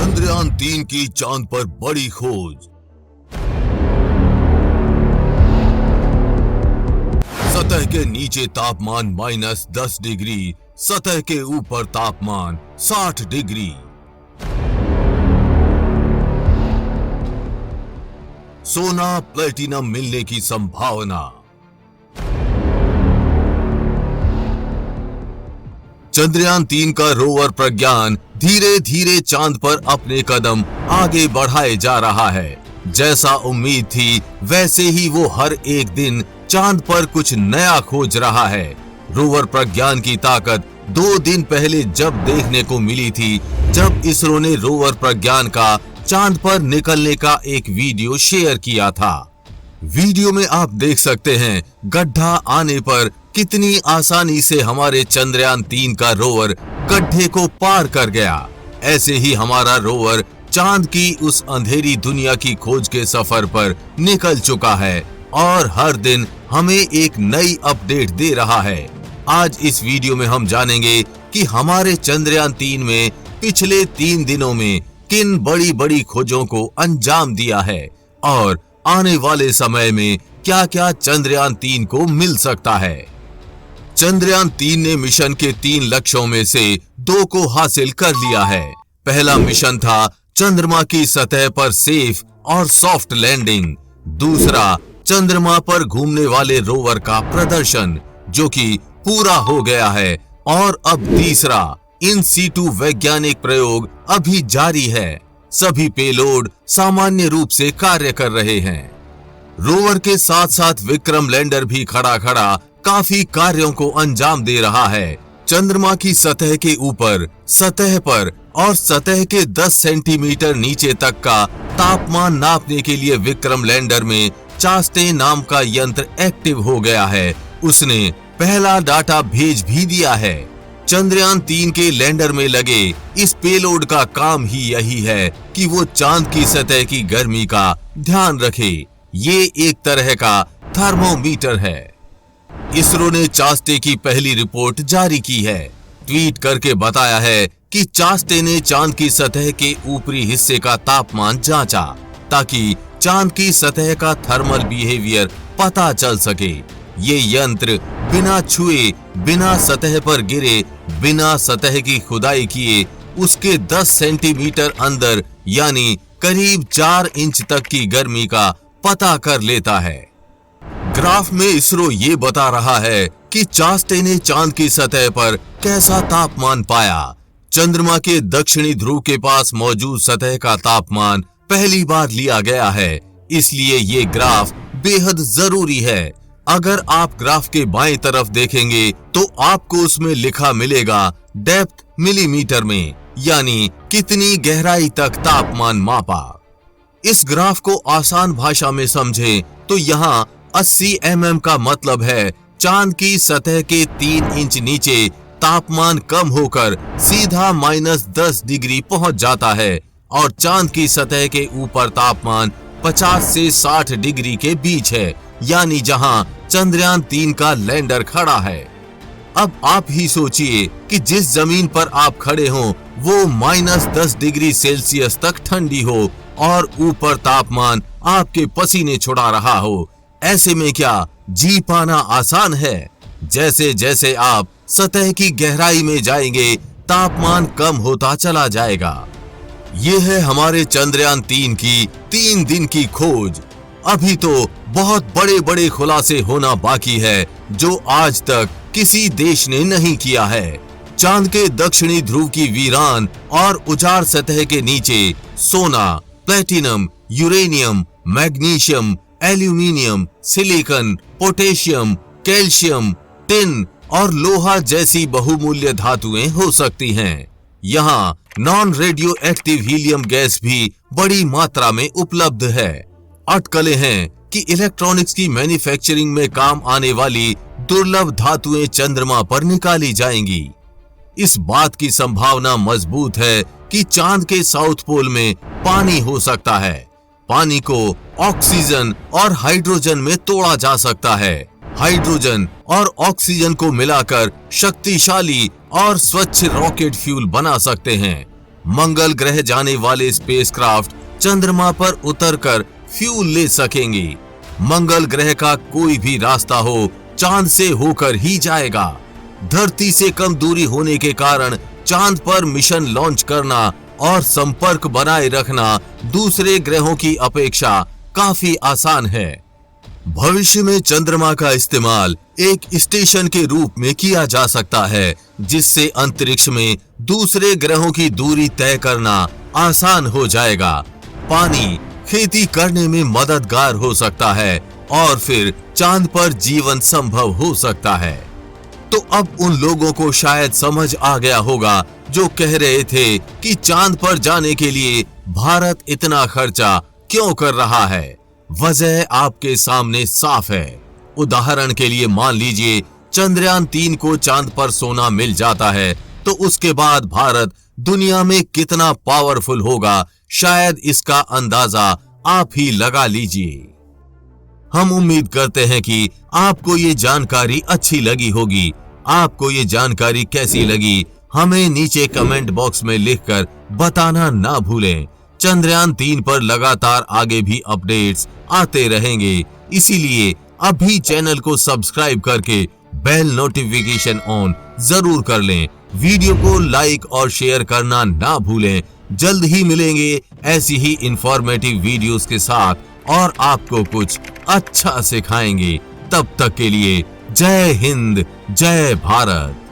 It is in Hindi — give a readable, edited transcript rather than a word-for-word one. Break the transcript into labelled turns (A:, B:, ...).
A: चंद्रयान-3 की चांद पर बड़ी खोज। सतह के नीचे तापमान -10 डिग्री, सतह के ऊपर तापमान 60 डिग्री। सोना प्लेटिनम मिलने की संभावना। चंद्रयान-3 का रोवर प्रज्ञान धीरे धीरे चांद पर अपने कदम आगे बढ़ाए जा रहा है। जैसा उम्मीद थी वैसे ही वो हर एक दिन चांद पर कुछ नया खोज रहा है। रोवर प्रज्ञान की ताकत 2 दिन पहले जब देखने को मिली थी, जब इसरो ने रोवर प्रज्ञान का चांद पर निकलने का एक वीडियो शेयर किया था। वीडियो में आप देख सकते हैं गड्ढा आने पर कितनी आसानी से हमारे चंद्रयान-3 का रोवर गड्ढे को पार कर गया। ऐसे ही हमारा रोवर चांद की उस अंधेरी दुनिया की खोज के सफर पर निकल चुका है और हर दिन हमें एक नई अपडेट दे रहा है। आज इस वीडियो में हम जानेंगे कि हमारे चंद्रयान-3 में पिछले 3 दिनों में किन बड़ी बड़ी खोजों को अंजाम दिया है और आने वाले समय में क्या क्या चंद्रयान-3 को मिल सकता है। चंद्रयान-3 ने मिशन के 3 लक्ष्यों में से 2 को हासिल कर लिया है। पहला मिशन था चंद्रमा की सतह पर सेफ और सॉफ्ट लैंडिंग। दूसरा चंद्रमा पर घूमने वाले रोवर का प्रदर्शन, जो कि पूरा हो गया है। और अब तीसरा इन सीटू वैज्ञानिक प्रयोग अभी जारी है। सभी पेलोड सामान्य रूप से कार्य कर रहे हैं। रोवर के साथ साथ विक्रम लैंडर भी खड़ा खड़ा काफी कार्यों को अंजाम दे रहा है। चंद्रमा की सतह के ऊपर, सतह पर और सतह के 10 सेंटीमीटर नीचे तक का तापमान नापने के लिए विक्रम लैंडर में चास्टे नाम का यंत्र एक्टिव हो गया है। उसने पहला डाटा भेज भी दिया है। चंद्रयान-3 के लैंडर में लगे इस पेलोड का काम ही यही है कि वो चांद की सतह की गर्मी का ध्यान रखे। ये एक तरह का थर्मोमीटर है। इसरो ने चास्टे की पहली रिपोर्ट जारी की है। ट्वीट करके बताया है कि चास्टे ने चांद की सतह के ऊपरी हिस्से का तापमान जांचा ताकि चांद की सतह का थर्मल बिहेवियर पता चल सके। ये यंत्र बिना छुए, बिना सतह पर गिरे, बिना सतह की खुदाई किए उसके 10 सेंटीमीटर अंदर यानी करीब 4 इंच तक की गर्मी का पता कर लेता है। ग्राफ में इसरो ये बता रहा है कि चास्टे ने चांद की सतह पर कैसा तापमान पाया। चंद्रमा के दक्षिणी ध्रुव के पास मौजूद सतह का तापमान पहली बार लिया गया है, इसलिए ये ग्राफ बेहद जरूरी है। अगर आप ग्राफ के बाएं तरफ देखेंगे तो आपको उसमें लिखा मिलेगा डेप्थ मिलीमीटर में, यानी कितनी गहराई तक तापमान मापा। इस ग्राफ को आसान भाषा में समझें तो यहाँ 80 mm का मतलब है चांद की सतह के 3 इंच नीचे तापमान कम होकर सीधा -10 डिग्री पहुंच जाता है और चांद की सतह के ऊपर तापमान 50 से 60 डिग्री के बीच है, यानी जहां चंद्रयान-3 का लैंडर खड़ा है। अब आप ही सोचिए कि जिस जमीन पर आप खड़े हो वो -10 डिग्री सेल्सियस तक ठंडी हो और ऊपर तापमान आपके पसीने छुड़ा रहा हो। ऐसे में क्या जी पाना आसान है? जैसे जैसे आप सतह की गहराई में जाएंगे तापमान कम होता चला जाएगा। ये है हमारे चंद्रयान-3 की 3 दिन की खोज। अभी तो बहुत बड़े बड़े खुलासे होना बाकी है जो आज तक किसी देश ने नहीं किया है। चांद के दक्षिणी ध्रुव की वीरान और उजाड़ सतह के नीचे सोना, platinum, uranium, magnesium, aluminium, silicon, potassium, calcium, tin और लोहा जैसी बहुमूल्य धातुएं हो सकती हैं। यहाँ non radio active helium gas भी बड़ी मात्रा में उपलब्ध है। अटकलें हैं कि इलेक्ट्रॉनिक्स की मैन्युफैक्चरिंग में काम आने वाली दुर्लभ धातुएं चंद्रमा पर निकाली जाएंगी। इस बात की संभावना मजबूत है कि चांद के साउथ पोल में पानी हो सकता है। पानी को ऑक्सीजन और हाइड्रोजन में तोड़ा जा सकता है। हाइड्रोजन और ऑक्सीजन को मिलाकर शक्तिशाली और स्वच्छ रॉकेट फ्यूल बना सकते हैं। मंगल ग्रह जाने वाले स्पेसक्राफ्ट चंद्रमा पर उतरकर फ्यूल ले सकेंगे। मंगल ग्रह का कोई भी रास्ता हो, चांद से होकर ही जाएगा। धरती से कम दूरी होने के कारण चांद पर मिशन लॉन्च करना और संपर्क बनाए रखना दूसरे ग्रहों की अपेक्षा काफी आसान है। भविष्य में चंद्रमा का इस्तेमाल एक स्टेशन के रूप में किया जा सकता है, जिससे अंतरिक्ष में दूसरे ग्रहों की दूरी तय करना आसान हो जाएगा। पानी खेती करने में मददगार हो सकता है और फिर चांद पर जीवन संभव हो सकता है। तो अब उन लोगों को शायद समझ आ गया होगा जो कह रहे थे कि चांद पर जाने के लिए भारत इतना खर्चा क्यों कर रहा है। वजह आपके सामने साफ है। उदाहरण के लिए मान लीजिए चंद्रयान 3 को चांद पर सोना मिल जाता है, तो उसके बाद भारत दुनिया में कितना पावरफुल होगा, शायद इसका अंदाजा आप ही लगा लीजिए। हम उम्मीद करते हैं कि आपको ये जानकारी अच्छी लगी होगी। आपको ये जानकारी कैसी लगी, हमें नीचे कमेंट बॉक्स में लिखकर बताना ना भूलें। चंद्रयान 3 पर लगातार आगे भी अपडेट्स आते रहेंगे, इसीलिए अभी चैनल को सब्सक्राइब करके बेल नोटिफिकेशन ऑन जरूर कर लें। वीडियो को लाइक और शेयर करना ना भूलें। जल्द ही मिलेंगे ऐसी ही इंफॉर्मेटिव वीडियोस के साथ और आपको कुछ अच्छा सिखाएंगे। तब तक के लिए जय हिंद, जय भारत।